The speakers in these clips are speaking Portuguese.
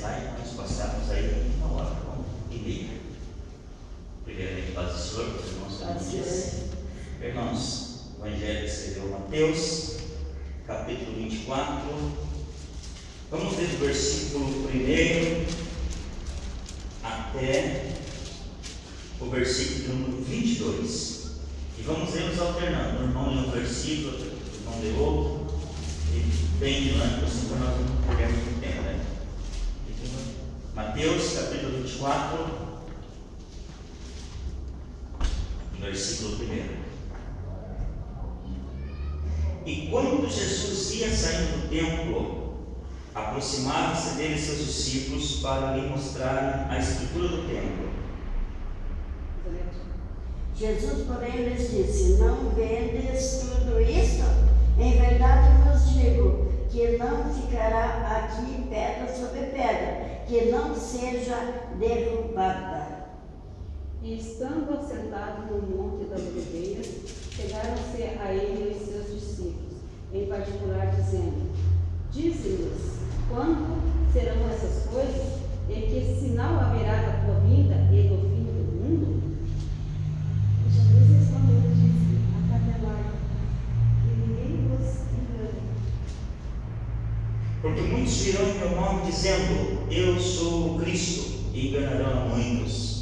slide, nós passamos aí 1h30. Primeiramente, paz do Senhor, para os irmãos que não dizem. Irmãos, o Evangelho que escreveu Mateus, capítulo 24. Vamos ler do versículo 1 até o versículo número 22. E vamos ler-nos alternando. O irmão lê um versículo, o irmão lê outro. E bem dinâmico, assim, para nós não perdermos muito tempo, né? Mateus, capítulo 24, versículo 1. E quando Jesus ia saindo do templo, aproximaram-se dele seus discípulos para lhe mostrarem a estrutura do templo. Jesus, porém, lhes disse: não vedes tudo isto? Em verdade vos digo que não ficará aqui pedra sobre pedra, que não seja derrubada. E estando assentados no monte das Oliveiras, chegaram-se a ele e seus discípulos, em particular, dizendo: dize-nos, quando serão essas coisas? E que sinal haverá da tua vinda e do fim do mundo? Jesus respondeu e disse: acatelai, e ninguém vos engane. Porque muitos virão em meu nome dizendo: eu sou o Cristo, e enganarão a muitos.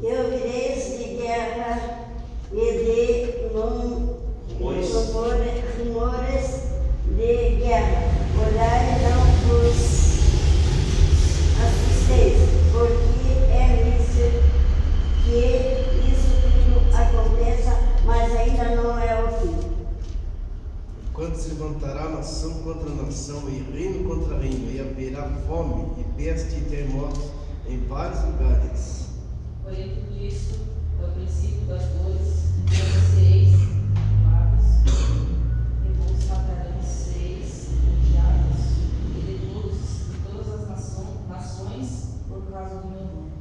E ouvireis de guerra e de rumores de guerra. Olhai e não vos assusteis, porque é lícito que isso tudo aconteça, mas ainda não é o fim. Quando se levantará nação contra nação e reino contra reino, e haverá fome e peste e terremotos em vários lugares. Porém, tudo isso é o princípio das dores, então sereis amados, e vos matarão, sereis odiados, e de todas as nações, por causa do meu nome.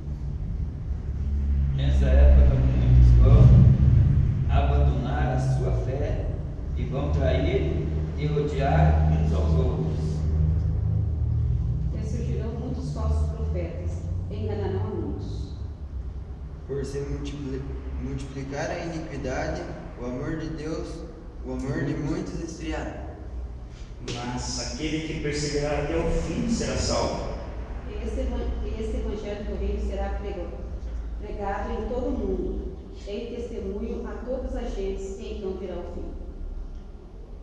Nessa época, muitos vão abandonar a sua fé e vão trair e odiar uns aos outros. E surgirão muitos falsos profetas, e enganarão a muitos. Por se multiplicar a iniquidade, o amor de Deus, o amor de muitos esfriará. Mas aquele que perseverar até o fim será salvo. E este evangelho do reino será pregado em todo o mundo, em testemunho a todas as gentes, e então virá o fim.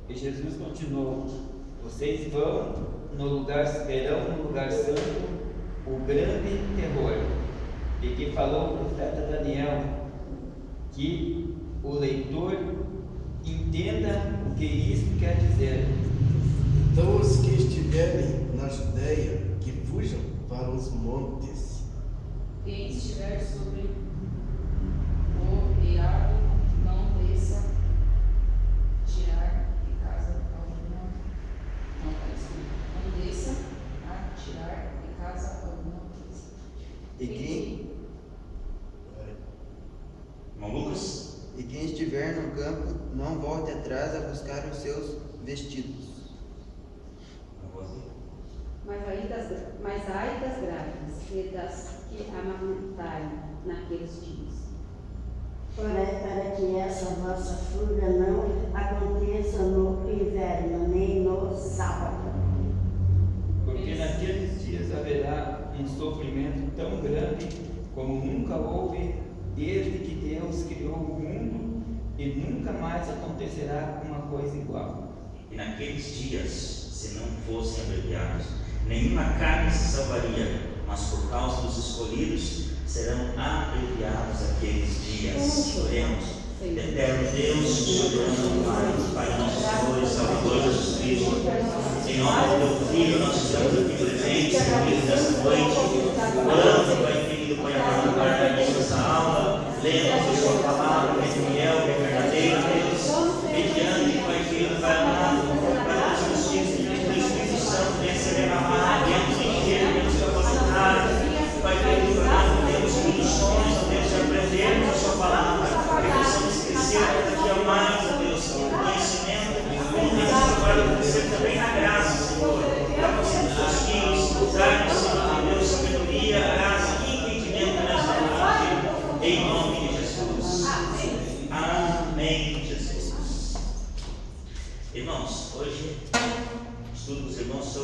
E Jesus continuou: vocês verão no lugar santo o grande terror, de que falou o profeta Daniel, que o leitor entenda o que isto quer dizer. Então os que estiverem na Judeia, que fujam para os montes. Quem estiver sobre o eirado, não desça tirar de casa alguma. Não desça a tirar de casa alguma coisa. E quem Irmão Lucas? E quem estiver no campo, não volte atrás a buscar os seus vestidos. Mas ai das grávidas e das que amamentarem naqueles dias. Para que essa vossa fuga não aconteça no inverno, nem no sábado. Porque naqueles dias haverá um sofrimento tão grande como nunca houve desde que Deus criou o mundo, e nunca mais acontecerá uma coisa igual. E naqueles dias, se não fossem abreviados, nenhuma carne se salvaria, mas por causa dos escolhidos serão abreviados aqueles dias. Oremos. Eterno Deus, soberano Pai nosso Senhor e Salvador Jesus Cristo, em nome do teu Filho, nós estamos aqui presentes, reunidos nesta noite, orando, Pai querido, Pai amado, para essa aula, lendo a sua palavra, que é fiel, que é verdadeira, Deus, mediante, Pai querido, Pai amado, para que os filhos do Espírito Santo venham ser derramados, venham se encher, venham se capacitar, Pai querido, Pai amado, temos condições, Deus, de aprendermos a sua palavra, que possamos crescer cada dia mais, Deus, no conhecimento, como temos procurado crescer também na graça, Senhor, para você, seus filhos, dar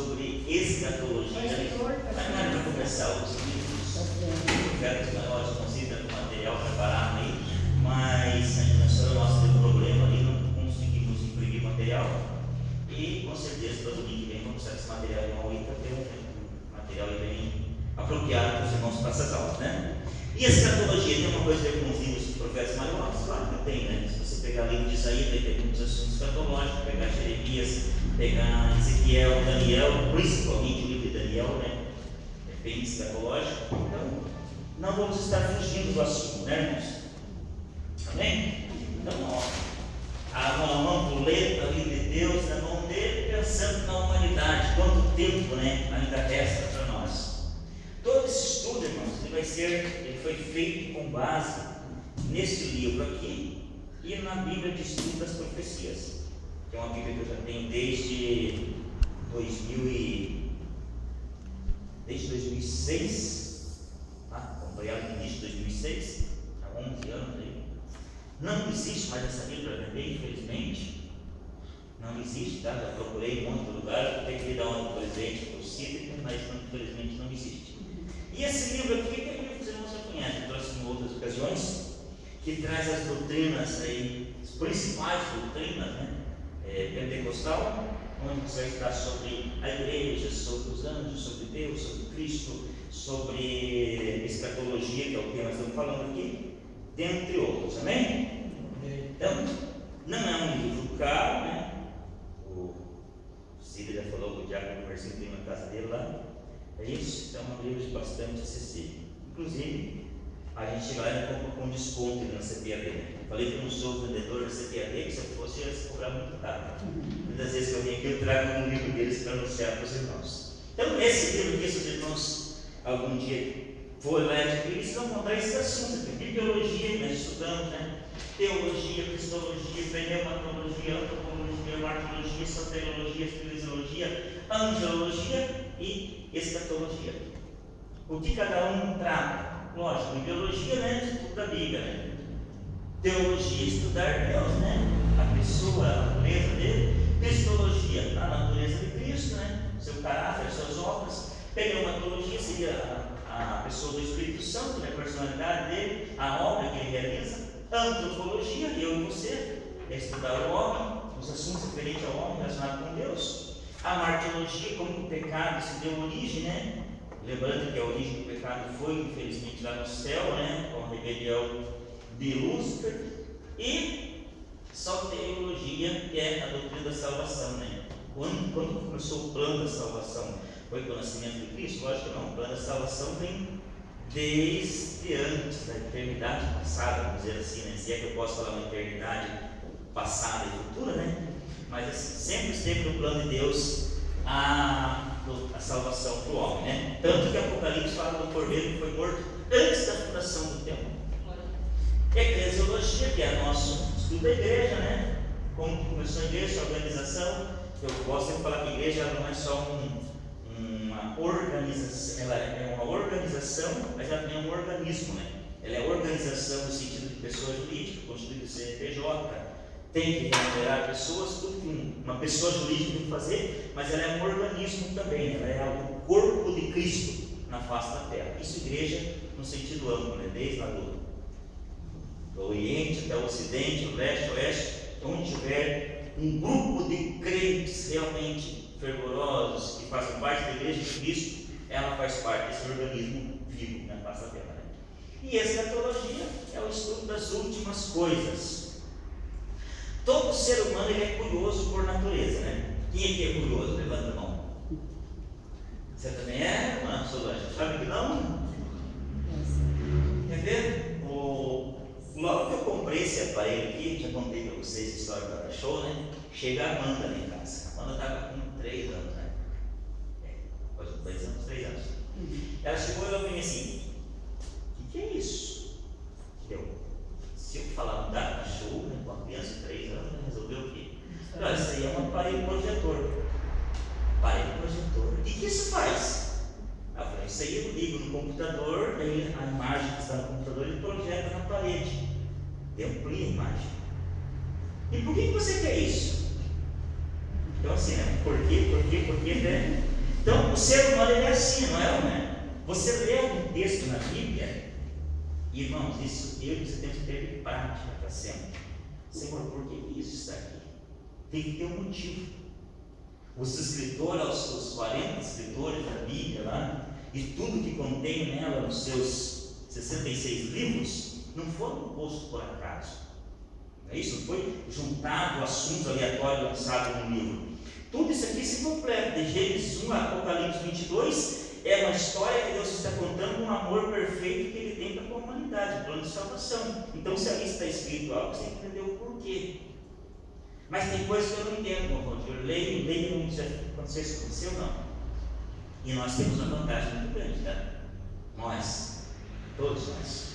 sobre escatologia. Para começar os livros, profetas maiores, consideram o material preparado aí, mas a gente nosso teve um problema ali, não conseguimos imprimir material. E com certeza todo domingo que vem vamos usar esse material em Maui para ter um material bem apropriado para os irmãos para essas aulas, né? E a escatologia tem uma coisa a ver com os livros dos profetas maiores? Claro que tem, né? Se você pegar o livro de Isaías, vai ter muitos assuntos escatológicos, pegar Jeremias, pegar Ezequiel, Daniel, principalmente o livro de Daniel, né? É bem escatológico. Então, não vamos estar fugindo do assunto, né, irmãos? Amém? Então, ó, a mão ampuleta ali de Deus na mão dele, pensando na humanidade, quanto tempo, né, ainda resta para nós. Todo esse estudo, irmãos, ele foi feito com base nesse livro aqui e na Bíblia de Estudo das Profecias, que é uma Bíblia que eu já tenho desde 2006, comprei ela no início de 2006, há 11 anos aí. Não existe mais essa Bíblia para vender, infelizmente. Não existe, tá? Já procurei em um monte de lugar, até queria dar um presente para o Cítrico, mas infelizmente não existe. E esse livro aqui, que é o livro que os irmãos já conhecem, eu trouxe em outras ocasiões, que traz as doutrinas aí, as principais doutrinas, né? Pentecostal, onde você vai estudar sobre a igreja, sobre os anjos, sobre Deus, sobre Cristo, sobre escatologia, que é o que nós estamos falando aqui, dentre outros, amém? Então, não é um livro caro, né? O Cid já falou que o diácono conversou na casa dele lá. É isso? É um livro bastante acessível. Inclusive, a gente chega lá e compra com desconto na CPAD. Falei que eu não sou vendedor da CPAD, que se eu fosse, ia se cobrar muito caro. Muitas vezes que eu venho aqui, eu trago um livro deles para anunciar para os irmãos. Então, esse livro aqui, se os irmãos algum dia forem lá adquirir, eles vão encontrar esse assunto aqui. Bibliologia, nós estudamos, né? Teologia, cristologia, pneumatologia, antropologia, martologia, soteriologia, filisiologia, angelologia e escatologia. O que cada um trata? Lógico, biologia, né? Estudo da Bíblia, né? Teologia, estudar Deus, né? A pessoa, a natureza dele. Cristologia, a natureza de Cristo, né? Seu caráter, suas obras. Pneumatologia seria a pessoa do Espírito Santo, né? A personalidade dele, a obra que ele realiza. Antropologia, eu e você, é estudar o homem, os assuntos referentes ao homem relacionados com Deus. A martologia, como o pecado se deu origem, né? Lembrando que a origem do pecado foi, infelizmente, lá no céu, né? Com a rebelião de Lúcifer. E soteriologia, que é a doutrina da salvação, né? Quando começou o plano da salvação? Foi com o nascimento de Cristo? Lógico que não. O plano da salvação vem desde antes da eternidade passada, vamos dizer assim, né? Se é que eu posso falar uma eternidade passada e futura, né? Mas assim, sempre esteve no plano de Deus a salvação para o homem, né? Tanto que Apocalipse fala do cordeiro que foi morto antes da fundação do templo. Eclesiologia, que é nosso estudo da igreja, né? Como começou a igreja, a organização. Eu gosto de falar que a igreja não é só uma organização, ela é uma organização, mas ela também é um organismo, né? Ela é organização no sentido de pessoa jurídica, constituída de CNPJ, tem que remunerar pessoas, tudo que uma pessoa jurídica tem que fazer, mas ela é um organismo também, ela é o corpo de Cristo na face da terra. Isso igreja no sentido amplo, né? Desde lá do Oriente até o Ocidente, o Leste, o Oeste, onde tiver um grupo de crentes realmente fervorosos, que fazem parte da igreja de Cristo, ela faz parte desse organismo vivo na face da terra. Né? E a escatologia é o estudo das últimas coisas. Todo ser humano ele é curioso por natureza, né? Quem aqui é curioso? Levanta a mão. Você também é, irmã Solange? Sabe que não? Quer ver? Logo que eu comprei esse aparelho aqui, já contei para vocês a história do Data-Show, né? Chega a Amanda lá em casa. A Amanda estava com 3 anos, né? 2 anos, 3 anos. Ela chegou e falou para mim assim: o que é isso? Se eu falar um Data-Show, né, com uma criança de 3 anos, resolveu o quê? Olha, isso aí é um aparelho projetor. Aparelho projetor. E o que isso faz? Eu falei, isso aí eu ligo no computador, daí a imagem que está no computador ele projeta na parede. Amplia a imagem. E por que você quer isso? Então assim, né? Por quê, né? ser humano ele é assim, não é? Você lê um texto na Bíblia, irmãos, isso eu e você temos que ter em prática para sempre. Senhor, por que isso está aqui? Tem que ter um motivo. Os escritores, os 40 escritores da Bíblia lá, e tudo que contém nela nos seus 66 livros, não foram postos por acaso. Não é isso? Não foi juntado assunto aleatório lançado no livro. Tudo isso aqui se completa. De Gênesis 1 a Apocalipse 22, é uma história que Deus está contando, um amor perfeito que Ele tem para a humanidade, plano de salvação. Então, se ali está escrito algo, você tem que entender o porquê. Mas tem coisas que eu não entendo, meu irmão. Eu leio, não sei se isso aconteceu, não. E nós temos uma vantagem muito grande, tá? Nós, todos nós.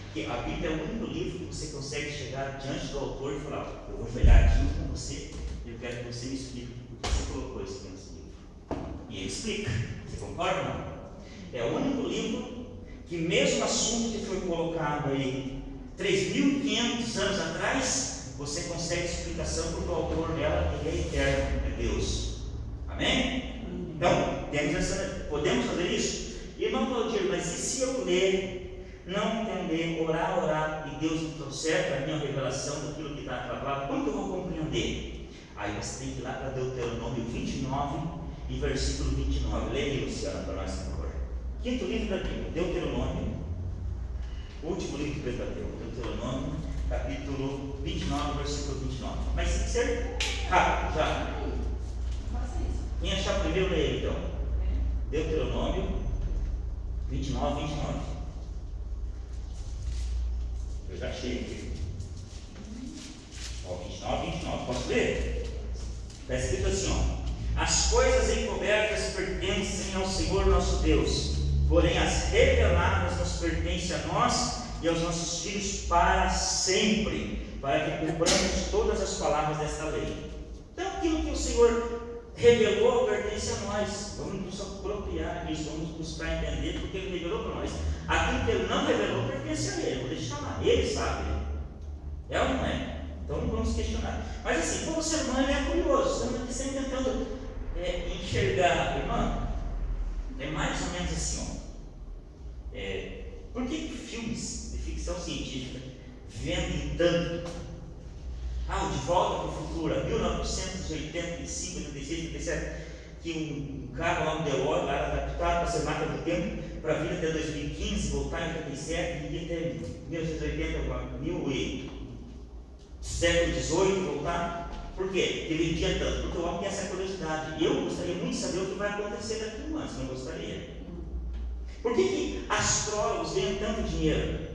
Porque a Bíblia é o único livro que você consegue chegar diante do autor e falar: eu vou olhar aqui com você, eu quero que você me explique por que você colocou isso nesse livro. E ele explica. Você concorda ou não? É o único livro que, mesmo assunto que foi colocado aí 3.500 anos atrás, você consegue explicação porque o autor dela ele é eterno, é Deus. Amém? Então, podemos fazer isso? Irmão Claudir, mas e se eu ler, não entender, orar, e Deus me trouxer para mim a revelação daquilo que está na palavra, como que eu vou compreender? Aí você tem que ir lá para Deuteronômio 29 e versículo 29. Leia aí, Luciana, para nós, por favor. Quinto livro da Bíblia, Deuteronômio, último livro do Pentateuco, Deuteronômio, capítulo 29, versículo 29. Mas tem que ser rápido, já. Quem achar primeiro, leia então. Deuteronômio 29, 29. Eu já achei aqui. Ó, 29, 29. Posso ler? Está escrito assim, ó: as coisas encobertas pertencem ao Senhor nosso Deus, porém as reveladas nos pertencem a nós e aos nossos filhos para sempre, para que cumpramos todas as palavras desta lei. Então, aquilo que o Senhor revelou pertence a nós. Vamos nos apropriar disso, vamos buscar entender porque Ele revelou para nós. Aquilo que Ele não revelou pertence a Ele. Vou deixar lá, Ele sabe. É ou não é? Então não vamos questionar. Mas assim, como ser humano ele é curioso. Estamos aqui sempre tentando enxergar, irmão. É mais ou menos assim, ó. Por que filmes de ficção científica vendem tanto? O De Volta para o Futuro, 1985, 86, 87, que um carro lá no DeLorean era adaptado para ser máquina do tempo, para vir até 2015, voltar em 87, e ir até 1980, século XVIII, voltar. Por quê? Porque ele vendia tanto, porque o homem tem essa curiosidade. Eu gostaria muito de saber o que vai acontecer daqui a um ano, não gostaria. Por que astrólogos ganham tanto dinheiro?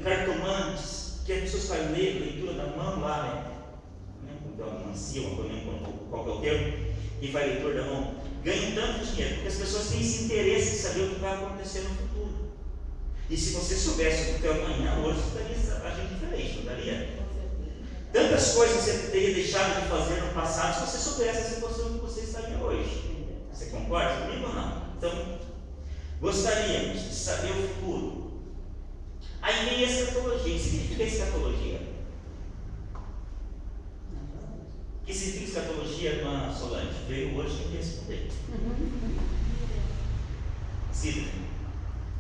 Cartomantes, que as pessoas fazem leitura da mão lá, né? Então, uma anciã, não lembro qual é o termo, que faz leitura da mão, ganham tanto dinheiro, porque as pessoas têm esse interesse em saber o que vai acontecer no futuro. E se você soubesse o que é amanhã, hoje você estaria agindo diferente, não daria? Tantas coisas você teria deixado de fazer no passado se você soubesse a situação que você estaria hoje. Você concorda comigo ou não? Então, gostaríamos de saber o futuro. Aí vem a escatologia. O que significa escatologia? O que significa escatologia, irmã Solange? Veio hoje tem que responder. Cida.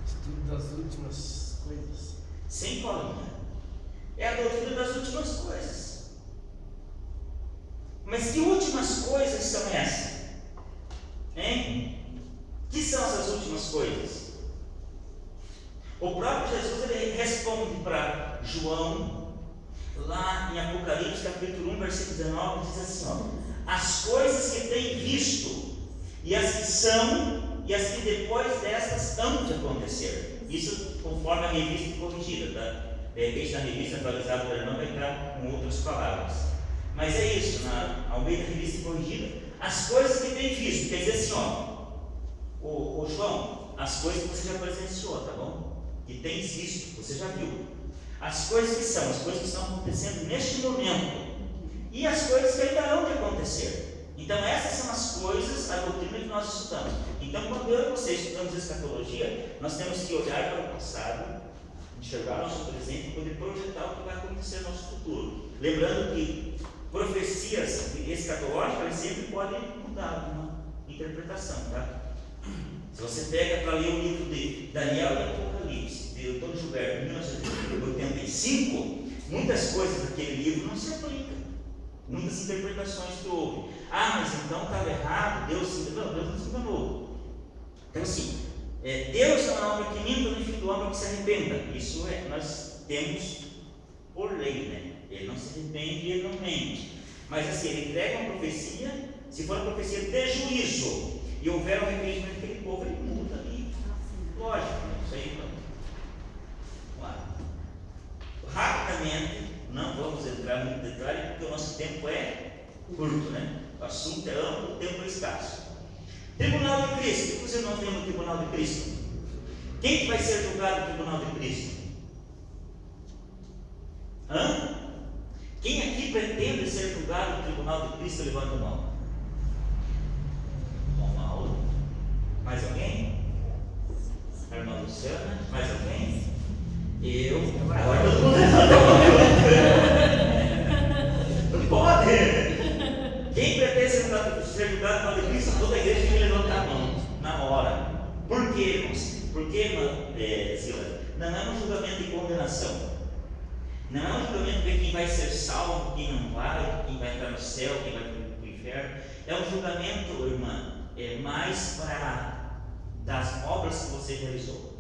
Estudo das últimas coisas. Sem colinha. É a doutrina das últimas coisas. Mas que últimas coisas são essas? Hein? Que são essas últimas coisas? O próprio Jesus ele responde para João, lá em Apocalipse capítulo 1, versículo 19, diz assim, ó: as coisas que tem visto, e as que são, e as que depois destas hão de acontecer. Isso conforme a revista corrigida, tá? De repente na revista atualizada do irmão vai entrar com outras palavras. Mas é isso, ao meio da revista corrigida, as coisas que tem visto, quer dizer assim, ó, o João, as coisas que você já presenciou, tá bom? Que tens visto, você já viu. As coisas que são, as coisas que estão acontecendo neste momento, e as coisas que ainda hão de acontecer. Então essas são as coisas, a doutrina que nós estudamos. Então quando eu e você estudamos escatologia, nós temos que olhar para o passado, enxergar nosso presente e poder projetar o que vai acontecer no nosso futuro. Lembrando que profecias escatológicas sempre podem mudar, interpretação, tá? Se você pega para ler o livro de Daniel e Apocalipse, de Antônio Gilberto, de 1985, muitas coisas daquele livro não se aplicam. Muitas interpretações que houve. Ah, mas então estava errado, Deus se enganou. Não, Deus não se enganou. Então assim, Deus não é um homem que minta, nem filho do homem que se arrependa. Isso nós temos por lei, né? Ele não se arrepende e ele não mente. Mas assim, ele entrega uma profecia, se for uma profecia de juízo, e houver um arrependimento daquele povo, ele muda ali. Lógico, isso aí vamos lá. Rapidamente, não vamos entrar muito em detalhe, porque o nosso tempo é curto, né? O assunto é amplo, o tempo é escasso. Tribunal de Cristo. O que você não tem no Tribunal de Cristo? Quem que vai ser julgado no Tribunal de Cristo? Hã? Quem aqui pretende ser julgado no Tribunal de Cristo, levanta a mão. Bom, Mauro. Mais alguém? A irmã Luciana? Mais alguém? Eu. Agora todo mundo levanta a mão. Não pode. Quem pretende ser julgado no Tribunal de Cristo, toda a igreja tem que levantar a mão na hora. Por quê, irmãos? Porque, Sila, não é um julgamento de condenação. Não é um julgamento de quem vai ser salvo, quem não vai, quem vai entrar no céu, quem vai para o inferno. É um julgamento, irmã, mais para das obras que você realizou.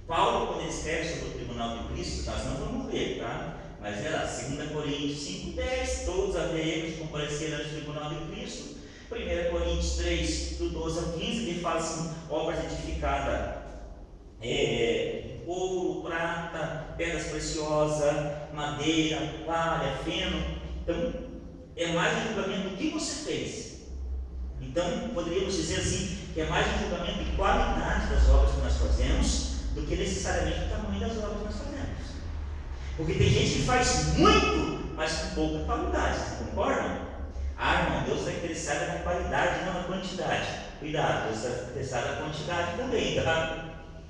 Paulo, quando ele escreve sobre o Tribunal de Cristo, nós não vamos ler, tá? Mas é lá, 2 Coríntios 5:10, todos haveremos de comparecer no Tribunal de Cristo. 1 Coríntios 3, do 12 ao 15, ele fala assim, obras edificadas, ouro, prata, pedras preciosas, madeira, palha, feno. Então, é mais um julgamento do que você fez. Então, poderíamos dizer assim, que é mais um julgamento de qualidade das obras que nós fazemos, do que necessariamente o tamanho das obras que nós fazemos. Porque tem gente que faz muito, mas com pouca qualidade, vocês concordam? Ah, irmão, Deus está interessado na qualidade, não na quantidade. Cuidado, Deus está interessado na quantidade também, tá?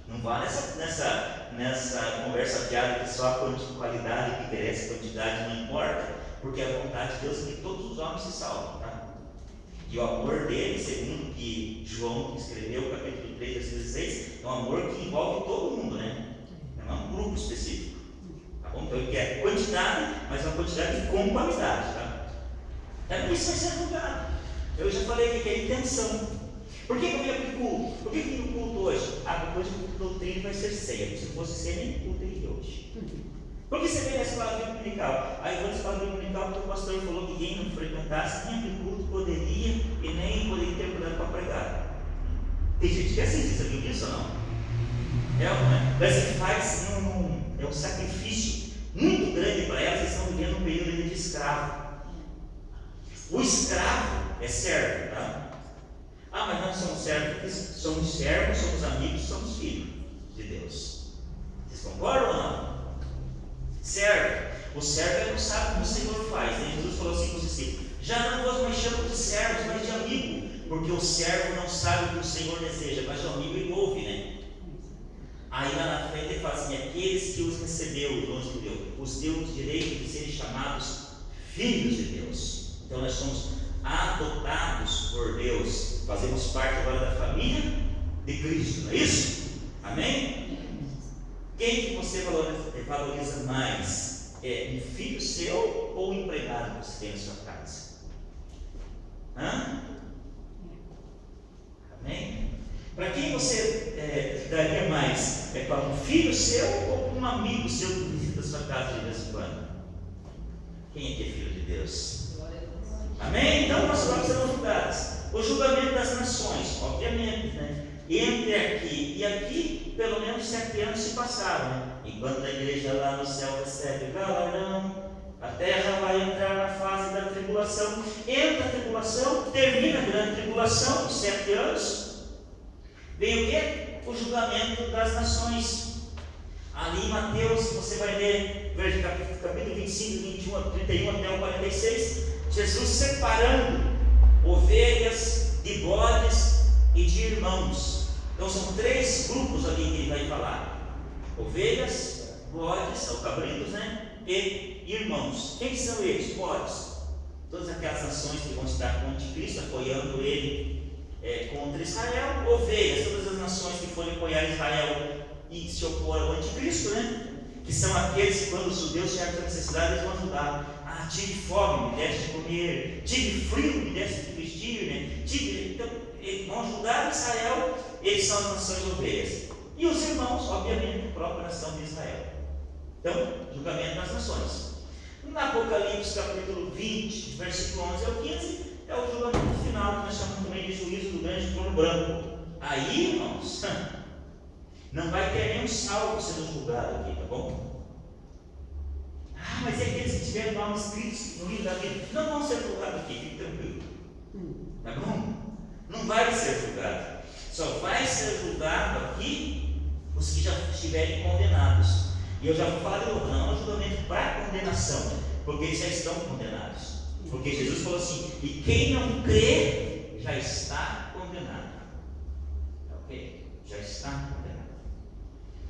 Não vá nessa conversa fiada que só a qualidade que interessa, a quantidade não importa, porque a vontade de Deus é que todos os homens se salvem, tá? E o amor dele, segundo que João escreveu, capítulo 3, versículo 16, é um amor que envolve todo mundo, né? Não é um grupo específico. Tá bom? Então ele quer quantidade, mas uma quantidade com qualidade, tá? Então isso vai ser julgado. Eu já falei que é intenção. Por que eu ia para o culto? Por que eu ia para o culto hoje? Depois o culto doutrina vai ser ceia. Se fosse ceia, nem culto teria hoje. Por que você vem na escola bíblica dominical? Aí eu vou na escola bíblica dominical porque o pastor falou que quem não frequentasse nem o culto poderia e nem poderia ter cuidado para pregar. Tem gente que é assim, você viu disso ou não? É ou não é? Mas que faz é um sacrifício muito grande para elas. Eles estão vivendo um período de escravo. O escravo é servo, tá? Mas não somos servos, somos servos, somos amigos, somos filhos de Deus. Vocês concordam ou não? Servo. O servo não sabe como o Senhor faz, né? Jesus falou assim para os discípulos: já não vos mais chamo de servos, mas de amigo, porque o servo não sabe o que o Senhor deseja, mas o amigo ele ouve, né? Aí lá na frente ele fala assim: aqueles que os recebeu, os deu o direito de serem chamados filhos de Deus. Então nós somos adotados por Deus, fazemos parte agora da família de Cristo, não é isso? Amém? Quem que você valoriza mais? É um filho seu ou um empregado que você tem na sua casa? Amém? Para quem você daria mais? É para um filho seu ou para um amigo seu que visita a sua casa de vez em quando? Quem é que é filho de Deus? Amém? Então nós vamos ser julgados. O julgamento das nações, obviamente, né? Entre aqui e aqui, pelo menos 7 anos se passaram, né? Enquanto a igreja lá no céu recebe galardão, a terra vai entrar na fase da tribulação. Entra a tribulação, termina a grande tribulação, os 7 anos. Vem o quê? O julgamento das nações. Ali em Mateus, você vai ler, veja capítulo 25, 21, 31 até o 46. Jesus separando ovelhas de bodes e de irmãos. Então são 3 grupos ali que ele vai falar: ovelhas, bodes, ou cabritos, né? E irmãos. Quem são eles? Bodes. Todas aquelas nações que vão estar com o anticristo, apoiando ele contra Israel, ovelhas, todas as nações que forem apoiar Israel e se opor ao anticristo, né? Que são aqueles que, quando os judeus tiverem essa necessidade, eles vão ajudar. Tive fome, me deste de comer, tive frio, me deste de vestir, né? Então, eles vão ajudar Israel, eles são as nações ovelhas. E os irmãos, obviamente, a própria nação de Israel. Então, julgamento das nações. No Apocalipse, capítulo 20, versículo 11 ao 15, é o julgamento final, que nós chamamos também de juízo do grande trono branco. Aí, irmãos, não vai ter nenhum salvo sendo julgado aqui, tá bom? Mas é aqueles que tiveram nomes escritos no livro da vida não vão ser julgados aqui, fique tranquilo. Tá bom? Não vai ser julgado. Só vai ser julgado aqui os que já estiverem condenados. E eu já vou falar de novo, não é um julgamento para condenação, porque eles já estão condenados. Porque Jesus falou assim: e quem não crê já está condenado. Ok? Já está condenado.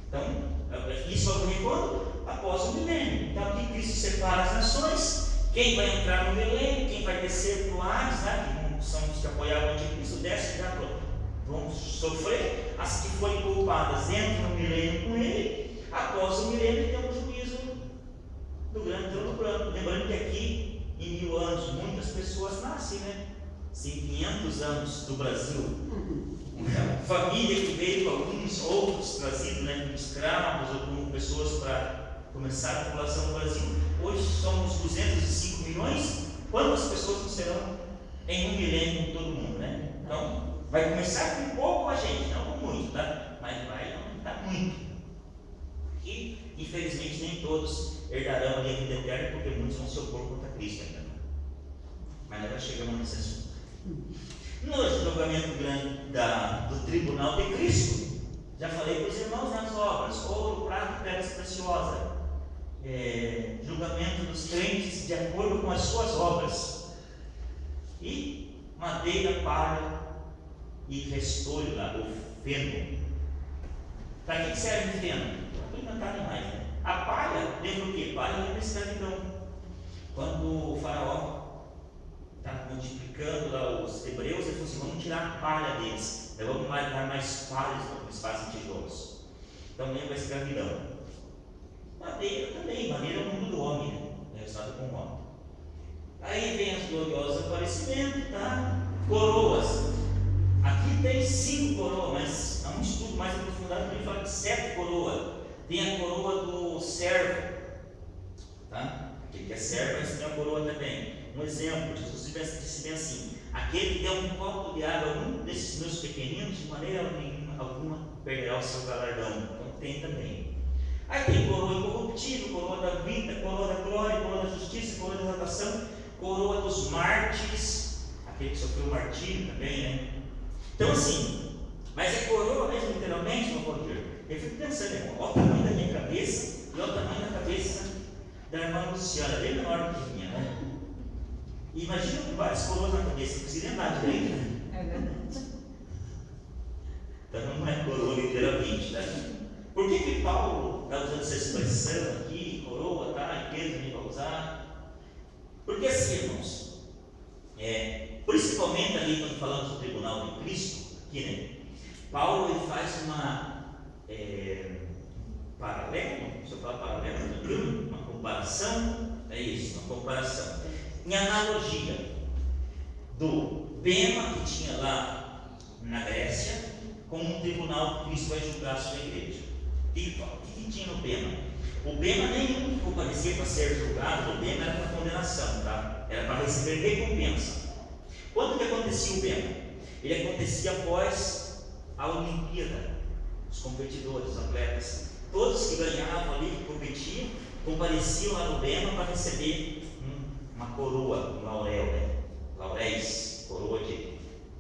Então, isso vai ocorrer quando? Após o milênio. Então, aqui Cristo separa as nações. Quem vai entrar no milênio, quem vai descer para o Hades, né? Que são os que apoiaram o anticristo, desce já vão sofrer. As que forem culpadas entram no milênio com ele. Após o milênio, tem o juízo do grande trono branco. Lembrando que aqui, em 1000 anos, muitas pessoas nascem, né? Sim, 500 anos do Brasil. Uma família que veio com alguns outros trazidos, né, como escravos ou como pessoas para começar a população do Brasil. Hoje somos 205 milhões. Quantas pessoas não serão em um milênio com todo mundo, né? Então, vai começar com pouco a gente, não com muito, tá? Mas vai aumentar muito. E, infelizmente, nem todos herdarão a vida eterna, porque muitos vão se opor contra Cristo ainda. Mas nós já chegamos nesse assunto. No julgamento grande do tribunal de Cristo, já falei para os irmãos nas obras: ouro, prata, pedras preciosas. Julgamento dos crentes de acordo com as suas obras. E madeira, palha e restolho lá, o feno. Para que serve o feno? Para alimentar animais, né? A palha, lembra o quê? Palha lembra a escravidão. Quando o faraó está multiplicando lá os hebreus, ele falou assim: vamos tirar a palha deles, vamos dar mais palhas para que eles façam tijolos. Então lembra a escravidão. Madeira também, madeira é o mundo do homem, né? É resultado com o homem. Aí vem os gloriosos aparecimentos, tá? Coroas. Aqui tem 5 coroas, mas há um estudo mais aprofundado que fala de 7 coroas. Tem a coroa do servo, tá? Aquele que é servo, mas tem a coroa também. Um exemplo: Jesus disse bem assim: aquele que der um copo de água a um desses meus pequeninos, de maneira alguma perderá o seu galardão. Então tem também. Aí tem coroa incorruptível, coroa da vida, coroa da glória, coroa da justiça, coroa da exaltação, coroa dos mártires, aquele que sofreu martírio também, né? Então assim, mas é coroa mesmo, literalmente, não pode ver. Eu fico pensando, irmão, olha o tamanho da minha cabeça e olha o tamanho da cabeça da irmã Luciana, bem menor que a minha, né? E imagina com várias coroas na cabeça, não precisa andar direito, né? É verdade. Então não é coroa literalmente, tá? Por que Paulo está usando essa expressão aqui, coroa, tá? E Pedro também vai usar? Porque assim, irmãos, principalmente ali quando falamos do tribunal de Cristo, aqui, né? Paulo ele faz uma paralelo, se eu falar paralelo, uma comparação, é isso, uma comparação, em analogia do bema que tinha lá na Grécia com um tribunal que Cristo vai julgar a sua igreja. O que tinha no bema? O bema nenhum que comparecia para ser julgado, o bema era para condenação, tá? Era para receber recompensa. Quando que acontecia o bema? Ele acontecia após a Olimpíada. Os competidores, os atletas, todos que ganhavam ali, que competiam, compareciam lá no bema para receber uma coroa, um laurel, né? Lauréis, coroa de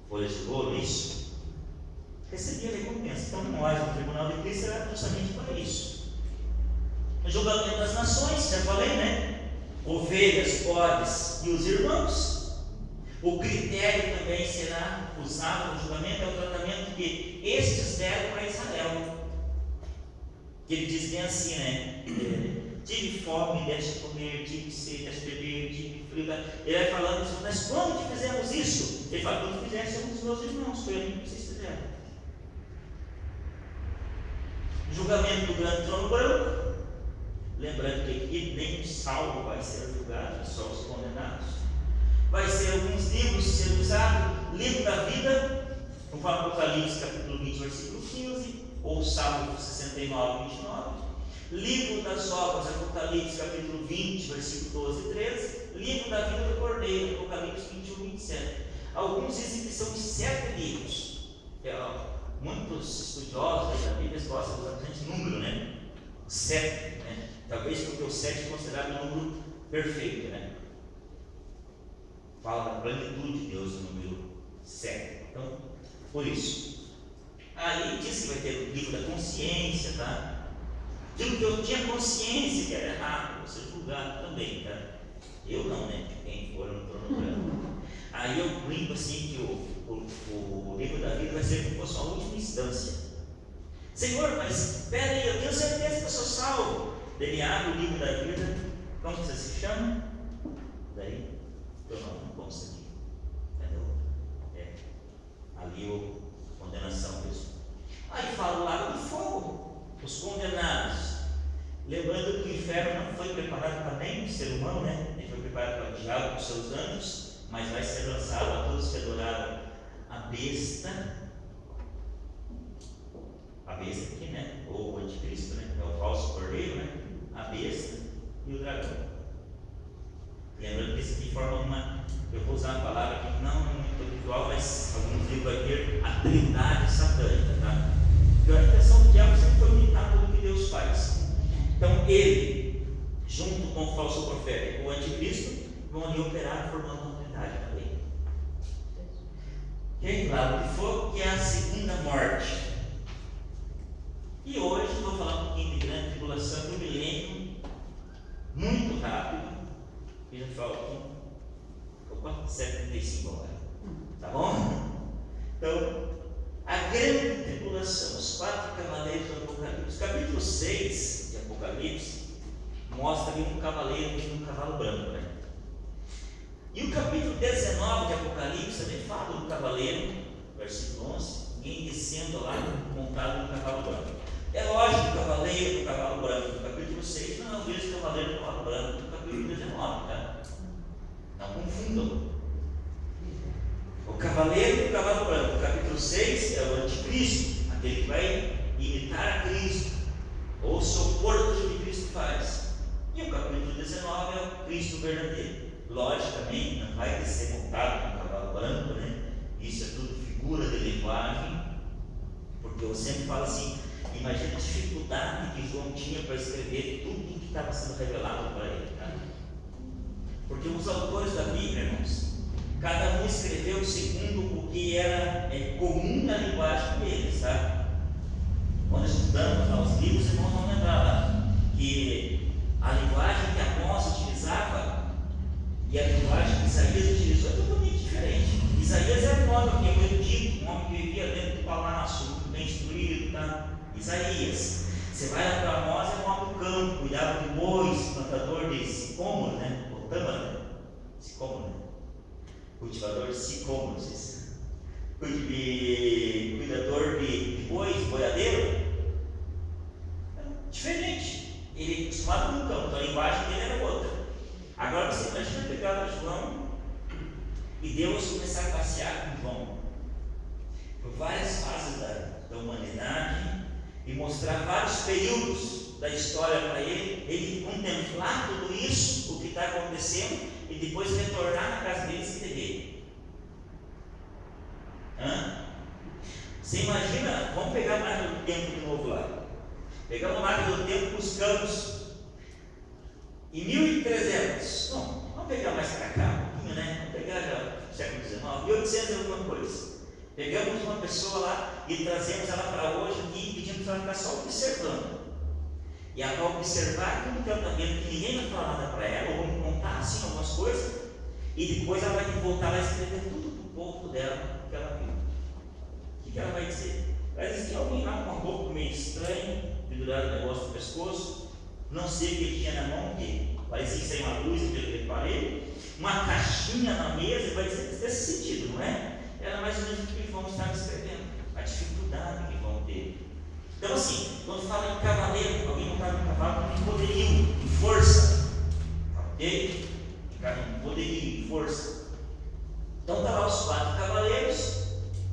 folhas de ouro, isso. Recebia recompensa. Então nós, no tribunal de Cristo, era justamente para isso. O julgamento das nações, já falei, né? Ovelhas, bodes e os irmãos. O critério também será usado no julgamento, é o tratamento que estes deram para Israel. Que ele diz bem assim, né? tive fome, deste comer, tive sede, deste beber, tive frio. Ele vai falando assim, mas quando que fizemos isso? Ele fala, quando fizesse um dos meus irmãos, foi ali que vocês fizeram. Julgamento do grande trono branco. Lembrando que aqui nem o salvo vai ser julgado, só os condenados. Vai ser alguns livros sendo usados, livro da vida, no Apocalipse capítulo 20, versículo 15, ou Salmo 69, 29. Livro das obras, Apocalipse capítulo 20, versículo 12 e 13. Livro da vida do Cordeiro, Apocalipse 21, 27. Alguns dizem que são 7 livros. Muitos estudiosos da Bíblia gostam de bastante número, né? 7, né? Talvez porque o 7 é considerado um número perfeito, né? Fala da plenitude de Deus no número 7. Então, por isso. Aí diz que vai ter o livro da consciência, tá? Aquilo que eu tinha consciência que era errado, vou ser julgado também, tá? Eu não, né? Quem for no trono branco. Aí eu brinco assim que o livro da vida vai ser como se fosse a última instância. Senhor, mas espera aí, eu tenho certeza que eu sou salvo. Ele abre o livro da vida, como você se chama? Daí, eu não consta aqui. Entendeu? Ali a condenação mesmo. Aí fala o lago do fogo, os condenados. Lembrando que o inferno não foi preparado para nenhum ser humano, né? Ele foi preparado para o diabo com seus anjos, mas vai ser lançado a todos que adoraram a besta. A besta aqui, né? Ou o anticristo, né? É o falso cordeiro, né? A besta e o dragão. Lembrando que isso aqui forma uma. Eu vou usar uma palavra que não é muito habitual, mas alguns livros vai ter a trindade satânica, tá? Porque a intenção do diabo sempre foi imitar tudo que Deus faz. Então ele, junto com o falso profeta e o anticristo, vão ali operar formando uma trindade também. Quem lado de fogo, que é a segunda morte. E hoje vou falar um pouquinho de grande tribulação do milênio, muito rápido, e já faltam 7:35 agora, tá bom? Então, a grande tribulação, os 4 cavaleiros do Apocalipse. Capítulo 6 de Apocalipse mostra ali um cavaleiro e um cavalo branco, né? E o capítulo 19 de Apocalipse também fala do cavaleiro, versículo 11, alguém descendo lá montado no cavalo branco. É lógico que o cavaleiro do cavalo branco do capítulo 6 não é o mesmo cavaleiro do cavalo branco do capítulo 19, tá? Não confundam. O cavaleiro do cavalo branco do capítulo 6 é o anticristo, aquele que vai imitar a Cristo, ou se opor a tudo que Cristo faz. E o capítulo 19 é o Cristo verdadeiro. Logicamente, não vai ser montado no cavalo branco, né? Isso é tudo figura de linguagem, porque eu sempre falo assim. Imagina a dificuldade que João tinha para escrever tudo que estava sendo revelado para ele, tá? Porque os autores da Bíblia, irmãos, cada um escreveu segundo o que era comum na linguagem deles, tá? Quando estudamos lá os livros, irmãos vão lembrar lá que a linguagem que Amós utilizava e a linguagem que Isaías utilizou é totalmente diferente. Isaías era um homem que é erudito, um homem que vivia dentro do palácio, muito bem instruído, tá? Isaías. Você vai lá para Amós, é um homem do campo, cuidava de bois, plantador de sicômoro, né? Ou tâmara, né? Sicômoro, né? Cultivador de sicômoro, cuidador de bois, boiadeiro. Diferente. Ele é acostumado no campo, então a linguagem dele era outra. Agora você imagina pegar João e Deus começar a passear com João por várias fases da humanidade e mostrar vários períodos da história para ele contemplar tudo isso, o que está acontecendo, e depois retornar na casa dele e escrever. Você imagina, vamos pegar a máquina do tempo de novo lá. Pegar uma máquina do tempo, buscamos em 1300, não, vamos pegar mais para cá um pouquinho, né? Vamos pegar já século XIX, 1800 alguma coisa. Pegamos uma pessoa lá e trazemos ela para hoje aqui e pedimos para ela ficar só observando. E ela vai observar tudo que ela está vendo, que ninguém vai falar nada para ela, ou vamos contar assim algumas coisas, e depois ela vai voltar lá e escrever tudo para o povo dela que ela viu. O que ela vai dizer? Vai dizer que alguém lá com uma roupa meio estranha, pendurado no negócio do pescoço, Não sei o que ele tinha na mão, porque parecia ser uma luz pelo que eu reparei. Uma caixinha na mesa, vai dizer desse sentido, não é? Era mais ou menos o que João estava escrevendo, a dificuldade que vão ter. Então, assim, quando fala em cavaleiro, alguém montado no cavalo com poderio, em força, ok? Em poderio, em força. Então, está lá os 4 cavaleiros.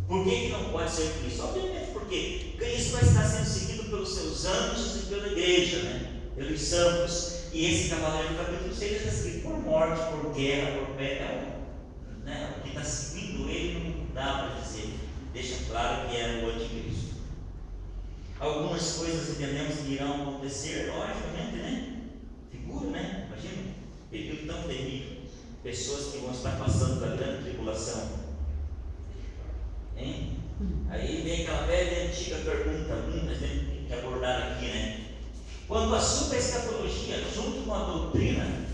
Por que não pode ser Cristo? Obviamente, porque Cristo vai estar sendo seguido pelos seus anjos e pela igreja, né? Pelos santos. E esse cavaleiro do capítulo 6 está seguido por morte, por guerra, por pé. Né? O que está seguindo ele não dá para dizer. Deixa claro que é o anticristo. Algumas coisas entendemos que irão acontecer, logicamente, né? Figura, né? Imagina, um período tão terrível. Pessoas que vão estar passando da grande tribulação. Hein? Aí vem aquela velha e antiga pergunta, muitas tem que abordar aqui, né? Quando o assunto é escatologia, junto com a doutrina,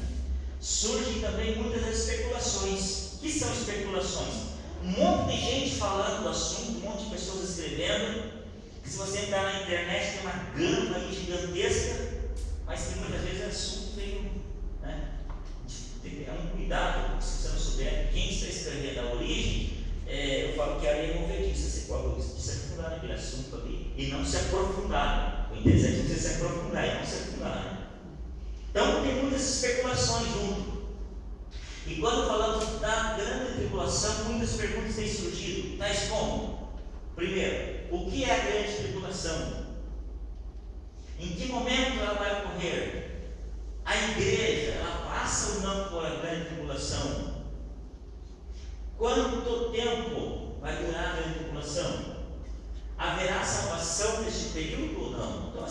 surgem também muitas especulações. O que são especulações? Um monte de gente falando do assunto, um monte de pessoas escrevendo, que se você entrar na internet tem uma gama aí gigantesca, mas que muitas vezes é assunto meio, né? É um cuidado, se você não souber quem está escrevendo a origem, eu falo que a areia é movediça, você pode se aprofundar naquele assunto ali e não se aprofundar. O interessante é você se aprofundar e não se afundar. Né? Então tem muitas especulações junto. E quando falamos da grande tribulação, muitas perguntas têm surgido, tais como: primeiro, o que é a grande tribulação? Em que momento ela vai ocorrer? A igreja, ela passa ou não por a grande tribulação? Quanto tempo vai durar a grande tribulação? Haverá salvação neste período ou não? Então,